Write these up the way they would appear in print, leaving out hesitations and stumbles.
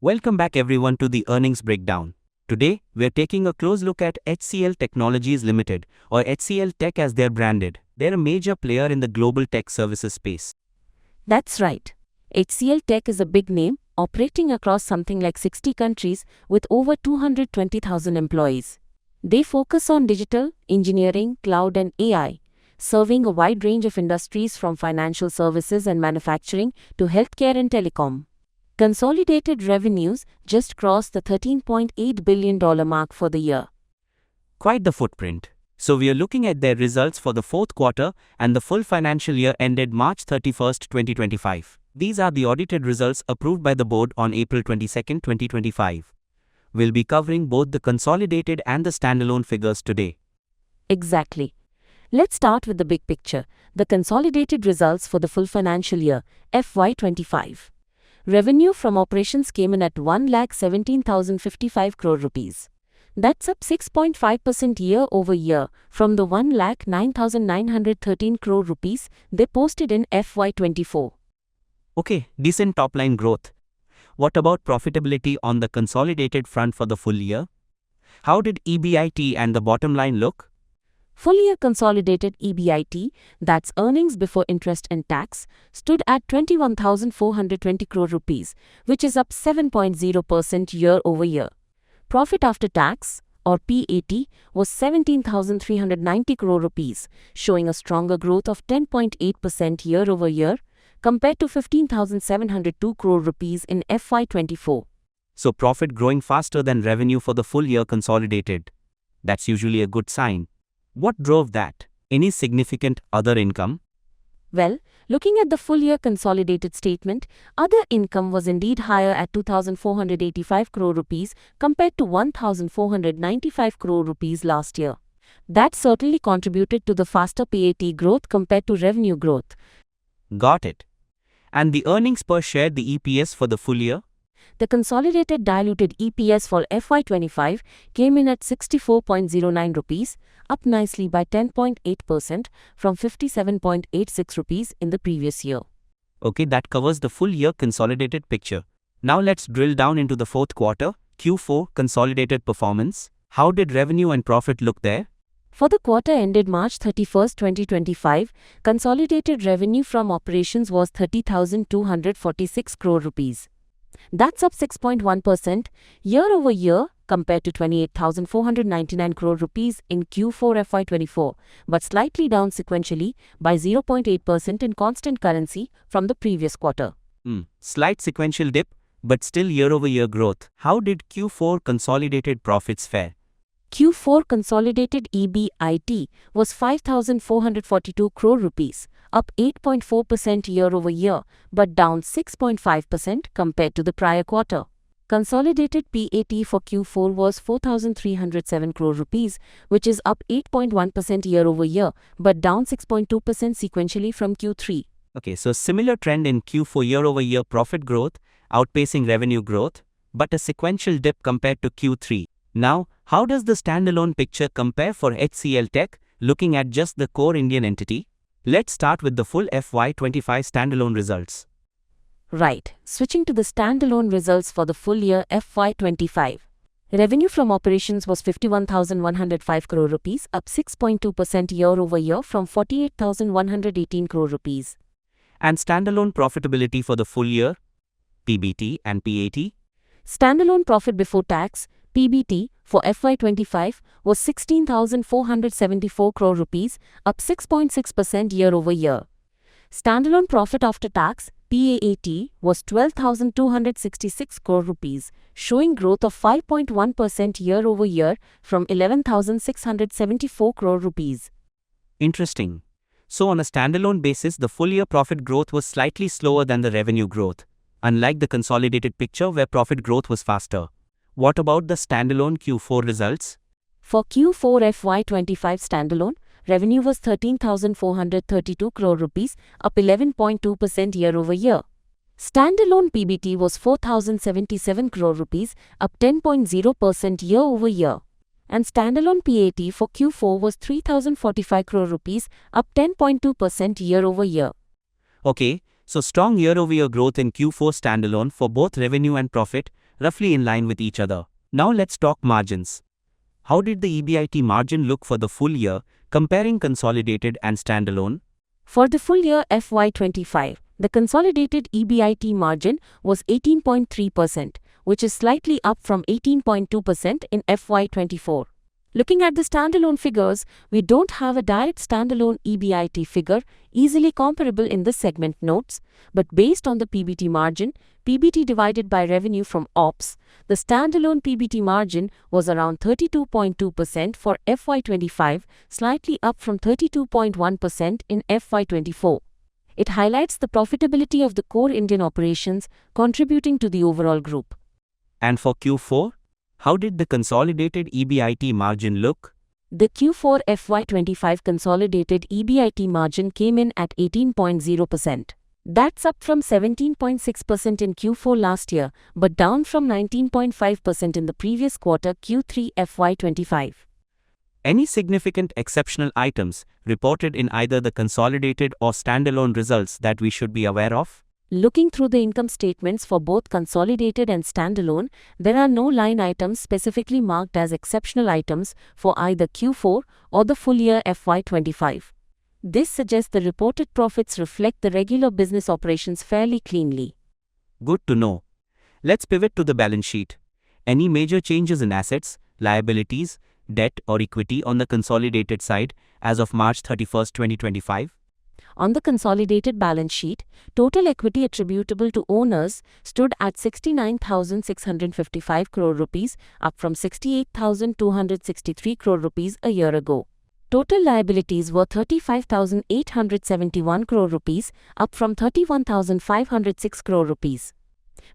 Welcome back everyone to the earnings breakdown. Today, we're taking a close look at HCL Technologies Limited, or HCL Tech as they're branded. They're a major player in the global tech services space. That's right. HCL Tech is a big name, operating across something like 60 countries with over 220,000 employees. They focus on digital, engineering, cloud and AI, serving a wide range of industries from financial services and manufacturing to healthcare and telecom. Consolidated revenues just crossed the $13.8 billion mark for the year. Quite the footprint. So we are looking at their results for the fourth quarter and the full financial year ended March 31, 2025. These are the audited results approved by the board on April 22, 2025. We'll be covering both the consolidated and the standalone figures today. Exactly. Let's start with the big picture, the consolidated results for the full financial year, FY25. Revenue from operations came in at 1,17,055 crore rupees. That's up 6.5% year-over-year from the 1,09,913 crore rupees they posted in FY24. Okay, decent top-line growth. What about profitability on the consolidated front for the full year? How did EBIT and the bottom line look? Full-year consolidated EBIT, that's earnings before interest and tax, stood at 21,420 crore rupees, which is up 7.0% year-over-year. Profit after tax, or PAT, was 17,390 crore rupees, showing a stronger growth of 10.8% year-over-year, compared to 15,702 crore rupees in FY24. So profit growing faster than revenue for the full year consolidated. That's usually a good sign. What drove that? Any significant other income? Well, looking at the full-year consolidated statement, other income was indeed higher at 2,485 crore rupees compared to 1,495 crore rupees last year. That certainly contributed to the faster PAT growth compared to revenue growth. Got it. And the earnings per share, the EPS for the full year? The consolidated diluted EPS for FY25 came in at 64.09 rupees, up nicely by 10.8% from 57.86 rupees in the previous year. Okay, that covers the full year consolidated picture. Now let's drill down into the fourth quarter, Q4 consolidated performance. How did revenue and profit look there? For the quarter ended March 31, 2025, consolidated revenue from operations was 30,246 crore rupees. That's up 6.1% year-over-year compared to 28,499 crore rupees in Q4 FY24, but slightly down sequentially by 0.8% in constant currency from the previous quarter. Slight sequential dip, but still year-over-year growth. How did Q4 consolidated profits fare? Q4 consolidated EBIT was 5,442 crore rupees, up 8.4% year-over-year, but down 6.5% compared to the prior quarter. Consolidated PAT for Q4 was 4,307 crore rupees, which is up 8.1% year-over-year, but down 6.2% sequentially from Q3. Okay, so similar trend in Q4 year-over-year profit growth, outpacing revenue growth, but a sequential dip compared to Q3. Now, how does the standalone picture compare for HCL Tech, looking at just the core Indian entity? Let's start with the full FY25 standalone results. Right, switching to the standalone results for the full year FY25. Revenue from operations was 51,105 crore rupees, up 6.2% year-over-year from 48,118 crore rupees. And standalone profitability for the full year, PBT and PAT? Standalone profit before tax, PBT, for FY25 was 16,474 crore rupees, up 6.6% year-over-year. Standalone profit after tax, PAT, was 12,266 crore rupees, showing growth of 5.1% year-over-year from 11,674 crore rupees. Interesting. So on a standalone basis, the full year profit growth was slightly slower than the revenue growth, unlike the consolidated picture where profit growth was faster. What about the standalone Q4 results? For Q4 FY25 standalone, revenue was 13,432 crore rupees, up 11.2% year-over-year. Standalone PBT was 4,077 crore rupees, up 10.0% year-over-year. And standalone PAT for Q4 was 3,045 crore rupees, up 10.2% year-over-year. Okay, so strong year-over-year growth in Q4 standalone for both revenue and profit, roughly in line with each other. Now let's talk margins. How did the EBIT margin look for the full year, comparing consolidated and standalone? For the full year FY25, the consolidated EBIT margin was 18.3%, which is slightly up from 18.2% in FY24. Looking at the standalone figures, we don't have a direct standalone EBIT figure easily comparable in the segment notes, but based on the PBT margin, PBT divided by revenue from ops, the standalone PBT margin was around 32.2% for FY25, slightly up from 32.1% in FY24. It highlights the profitability of the core Indian operations contributing to the overall group. And for Q4, how did the consolidated EBIT margin look? The Q4 FY25 consolidated EBIT margin came in at 18.0%. That's up from 17.6% in Q4 last year, but down from 19.5% in the previous quarter Q3 FY25. Any significant exceptional items reported in either the consolidated or standalone results that we should be aware of? Looking through the income statements for both consolidated and standalone, there are no line items specifically marked as exceptional items for either Q4 or the full year FY25. This suggests the reported profits reflect the regular business operations fairly cleanly. Good to know. Let's pivot to the balance sheet. Any major changes in assets, liabilities, debt or equity on the consolidated side as of March 31, 2025? On the consolidated balance sheet, total equity attributable to owners stood at 69,655 crore rupees, up from 68,263 crore rupees a year ago. Total liabilities were 35,871 crore rupees, up from 31,506 crore rupees.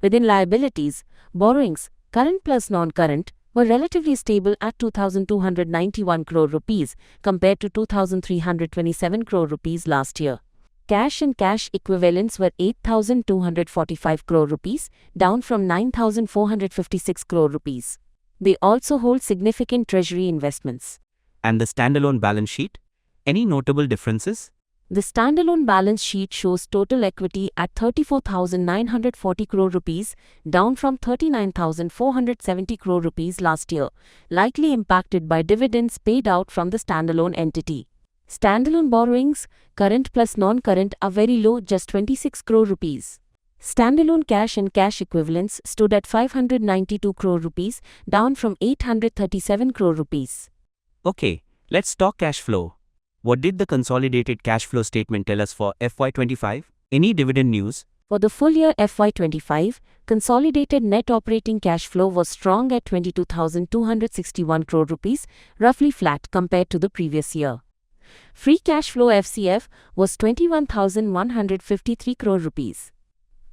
Within liabilities, borrowings, current plus non-current, were relatively stable at 2,291 crore rupees compared to 2,327 crore rupees last year. Cash and cash equivalents were 8,245 crore rupees, down from 9,456 crore rupees. They also hold significant treasury investments. And the standalone balance sheet? Any notable differences? The standalone balance sheet shows total equity at 34,940 crore rupees, down from 39,470 crore rupees last year, likely impacted by dividends paid out from the standalone entity. Standalone borrowings, current plus non-current, are very low, just 26 crore rupees. Standalone cash and cash equivalents stood at 592 crore rupees, down from 837 crore rupees. Okay, let's talk cash flow. What did the consolidated cash flow statement tell us for FY25? Any dividend news? For the full year FY25, consolidated net operating cash flow was strong at 22,261 crore rupees, roughly flat compared to the previous year. Free cash flow FCF was 21,153 crore rupees.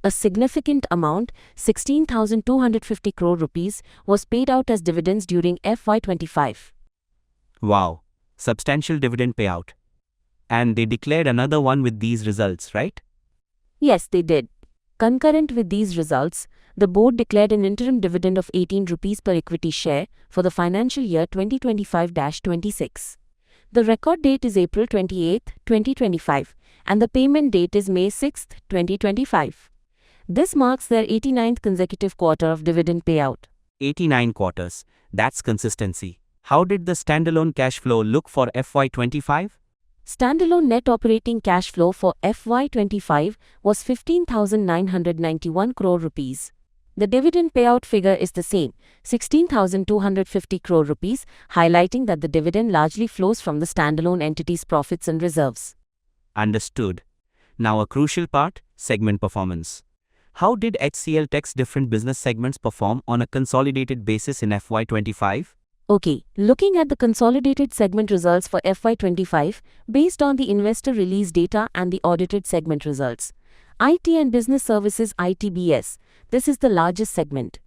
A significant amount, 16,250 crore rupees, was paid out as dividends during FY25. Wow, substantial dividend payout. And they declared another one with these results, right? Yes, they did. Concurrent with these results, the board declared an interim dividend of 18 rupees per equity share for the financial year 2025-26. The record date is April 28, 2025, and the payment date is May 6, 2025. This marks their 89th consecutive quarter of dividend payout. 89 quarters. That's consistency. How did the standalone cash flow look for FY25? Standalone net operating cash flow for FY25 was 15,991 crore rupees. The dividend payout figure is the same, 16,250 crore rupees, highlighting that the dividend largely flows from the standalone entity's profits and reserves. Understood. Now a crucial part, segment performance. How did HCL Tech's different business segments perform on a consolidated basis in FY25? Okay, looking at the consolidated segment results for FY25 based on the investor release data and the audited segment results. IT and Business Services ITBS, this is the largest segment.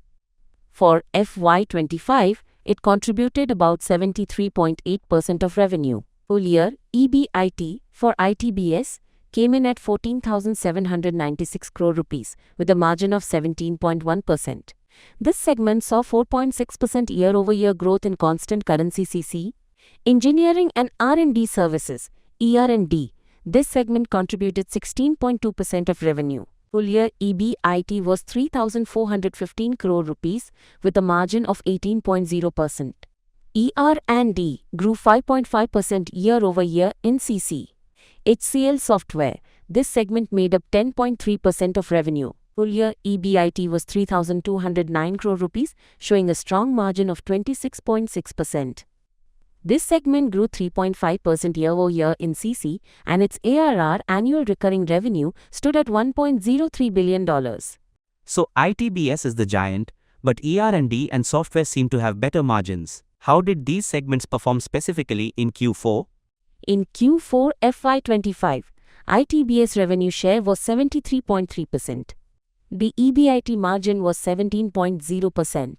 For FY25, it contributed about 73.8% of revenue. Full year EBIT for ITBS came in at 14,796 crore rupees with a margin of 17.1%. This segment saw 4.6% year-over-year growth in constant currency CC. Engineering and R&D Services, ER&D, this segment contributed 16.2% of revenue. Full year EBIT was 3,415 crore rupees with a margin of 18.0%. ER&D grew 5.5% year-over-year in CC. HCL Software, this segment made up 10.3% of revenue. Full year EBIT was 3,209 crore rupees, showing a strong margin of 26.6%. This segment grew 3.5% year-over-year in CC, and its ARR, annual recurring revenue, stood at $1.03 billion. So ITBS is the giant, but ER&D and software seem to have better margins. How did these segments perform specifically in Q4? In Q4 FY25, ITBS revenue share was 73.3%. The EBIT margin was 17.0%.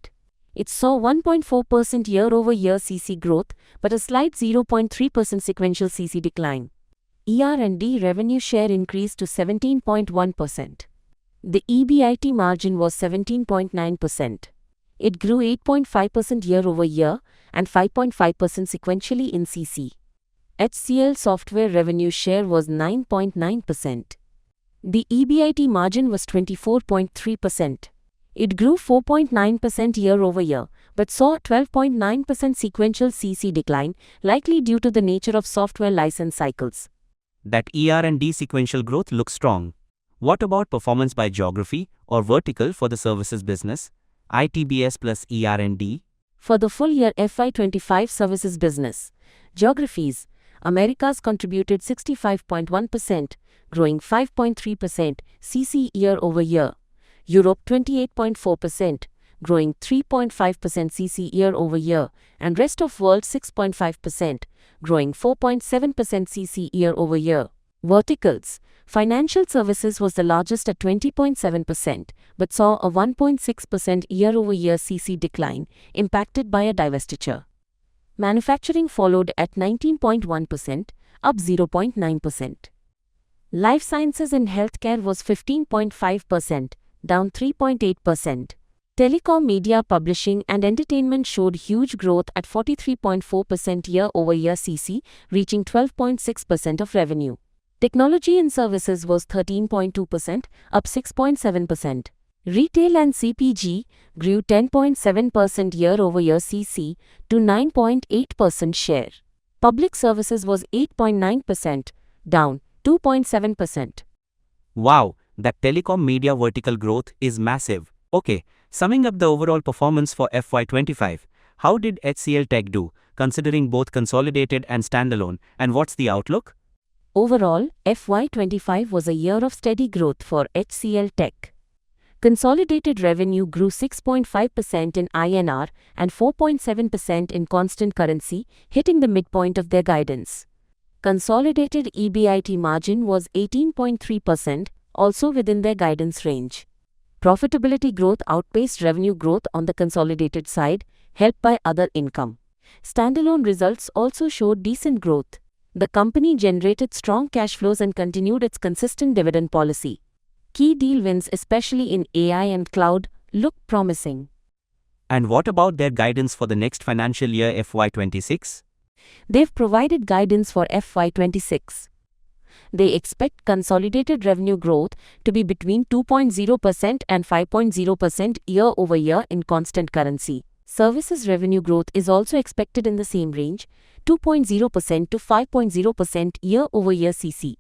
It saw 1.4% year-over-year CC growth, but a slight 0.3% sequential CC decline. ER&D revenue share increased to 17.1%. The EBIT margin was 17.9%. It grew 8.5% year-over-year and 5.5% sequentially in CC. HCL Software revenue share was 9.9%. The EBIT margin was 24.3%. It grew 4.9% year-over-year, but saw a 12.9% sequential CC decline, likely due to the nature of software license cycles. That ER&D sequential growth looks strong. What about performance by geography or vertical for the services business? ITBS plus ER&D? For the full year FY25 services business, geographies, Americas contributed 65.1%, growing 5.3% CC year-over-year. Europe 28.4%, growing 3.5% CC year-over-year, and rest of world 6.5%, growing 4.7% CC year-over-year. Verticals, financial services was the largest at 20.7%, but saw a 1.6% year-over-year CC decline, impacted by a divestiture. Manufacturing followed at 19.1%, up 0.9%. Life sciences and healthcare was 15.5%, down 3.8%. Telecom, media, publishing, and entertainment showed huge growth at 43.4% year-over-year CC, reaching 12.6% of revenue. Technology and services was 13.2%, up 6.7%. Retail and CPG grew 10.7% year-over-year CC to 9.8% share. Public services was 8.9%, down 2.7%. Wow, that telecom media vertical growth is massive. Okay, summing up the overall performance for FY25, how did HCL Tech do, considering both consolidated and standalone, and what's the outlook? Overall, FY25 was a year of steady growth for HCL Tech. Consolidated revenue grew 6.5% in INR and 4.7% in constant currency, hitting the midpoint of their guidance. Consolidated EBIT margin was 18.3%, also within their guidance range. Profitability growth outpaced revenue growth on the consolidated side, helped by other income. Standalone results also showed decent growth. The company generated strong cash flows and continued its consistent dividend policy. Key deal wins, especially in AI and cloud, look promising. And what about their guidance for the next financial year FY26? They've provided guidance for FY26. They expect consolidated revenue growth to be between 2.0% and 5.0% year-over-year in constant currency. Services revenue growth is also expected in the same range, 2.0% to 5.0% year-over-year CC.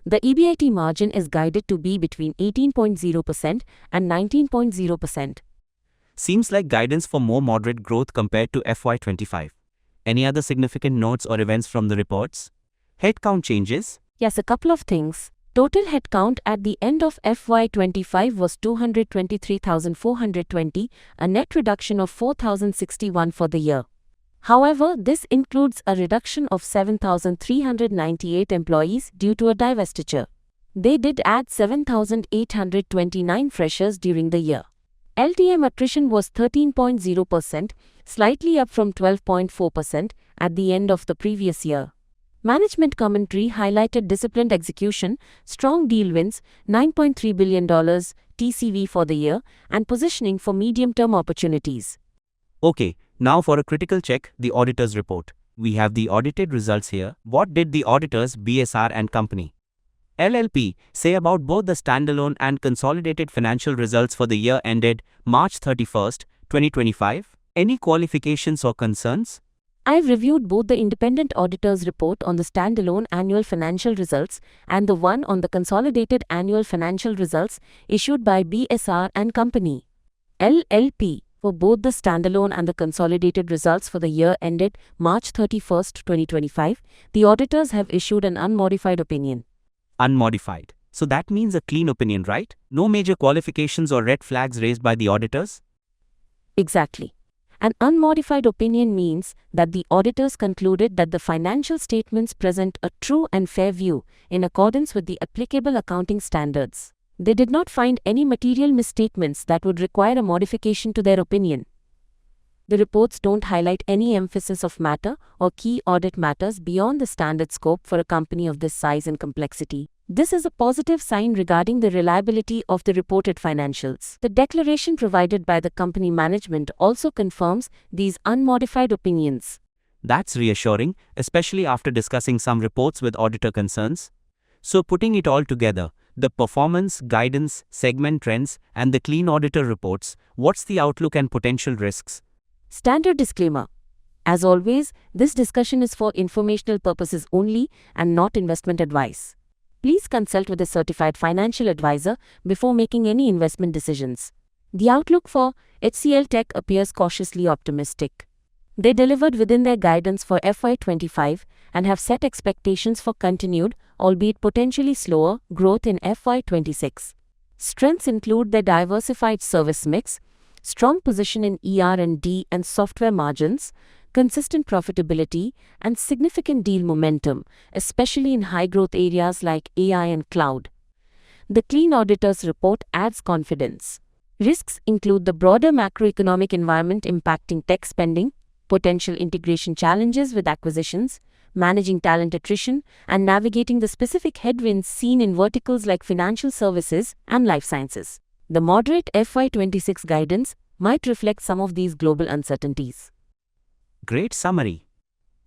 The EBIT margin is guided to be between 18.0% and 19.0%. Seems like guidance for more moderate growth compared to FY25. Any other significant notes or events from the reports? Headcount changes? Yes, a couple of things. Total headcount at the end of FY25 was 223,420, a net reduction of 4,061 for the year. However, this includes a reduction of 7,398 employees due to a divestiture. They did add 7,829 freshers during the year. LTM attrition was 13.0%, slightly up from 12.4% at the end of the previous year. Management commentary highlighted disciplined execution, strong deal wins, $9.3 billion TCV for the year, and positioning for medium-term opportunities. Okay, now for a critical check, the auditor's report. We have the audited results here. What did the auditors, BSR and company? LLP say about both the standalone and consolidated financial results for the year ended March 31st, 2025? Any qualifications or concerns? I've reviewed both the independent auditor's report on the standalone annual financial results and the one on the consolidated annual financial results issued by BSR and Company LLP. For both the standalone and the consolidated results for the year ended March 31st, 2025, the auditors have issued an unmodified opinion. Unmodified. So that means a clean opinion, right? No major qualifications or red flags raised by the auditors? Exactly. An unmodified opinion means that the auditors concluded that the financial statements present a true and fair view in accordance with the applicable accounting standards. They did not find any material misstatements that would require a modification to their opinion. The reports don't highlight any emphasis of matter or key audit matters beyond the standard scope for a company of this size and complexity. This is a positive sign regarding the reliability of the reported financials. The declaration provided by the company management also confirms these unmodified opinions. That's reassuring, especially after discussing some reports with auditor concerns. So putting it all together, the performance, guidance, segment trends, and the clean auditor reports, what's the outlook and potential risks? Standard disclaimer. As always, this discussion is for informational purposes only and not investment advice. Please consult with a certified financial advisor before making any investment decisions. The outlook for HCLTech appears cautiously optimistic. They delivered within their guidance for FY25 and have set expectations for continued, albeit potentially slower, growth in FY26. Strengths include their diversified service mix, strong position in ER&D and software margins, consistent profitability, and significant deal momentum, especially in high-growth areas like AI and cloud. The Clean Auditor's report adds confidence. Risks include the broader macroeconomic environment impacting tech spending, potential integration challenges with acquisitions, managing talent attrition, and navigating the specific headwinds seen in verticals like financial services and life sciences. The moderate FY26 guidance might reflect some of these global uncertainties. Great summary.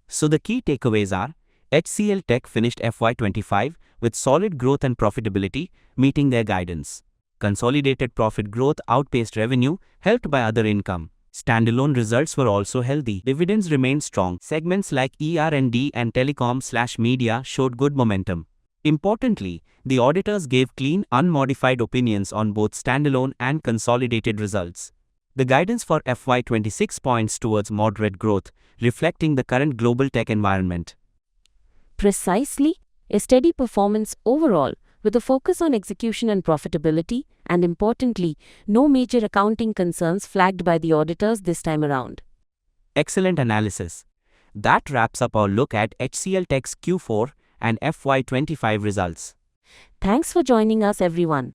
So the key takeaways are, HCLTech finished FY25 with solid growth and profitability, meeting their guidance. Consolidated profit growth outpaced revenue, helped by other income. Standalone results were also healthy. Dividends remained strong. Segments like ER&D and telecom/media showed good momentum. Importantly, the auditors gave clean, unmodified opinions on both standalone and consolidated results. The guidance for FY26 points towards moderate growth, reflecting the current global tech environment. Precisely, a steady performance overall, with a focus on execution and profitability, and importantly, no major accounting concerns flagged by the auditors this time around. Excellent analysis. That wraps up our look at HCLTech's Q4 and FY25 results. Thanks for joining us, everyone.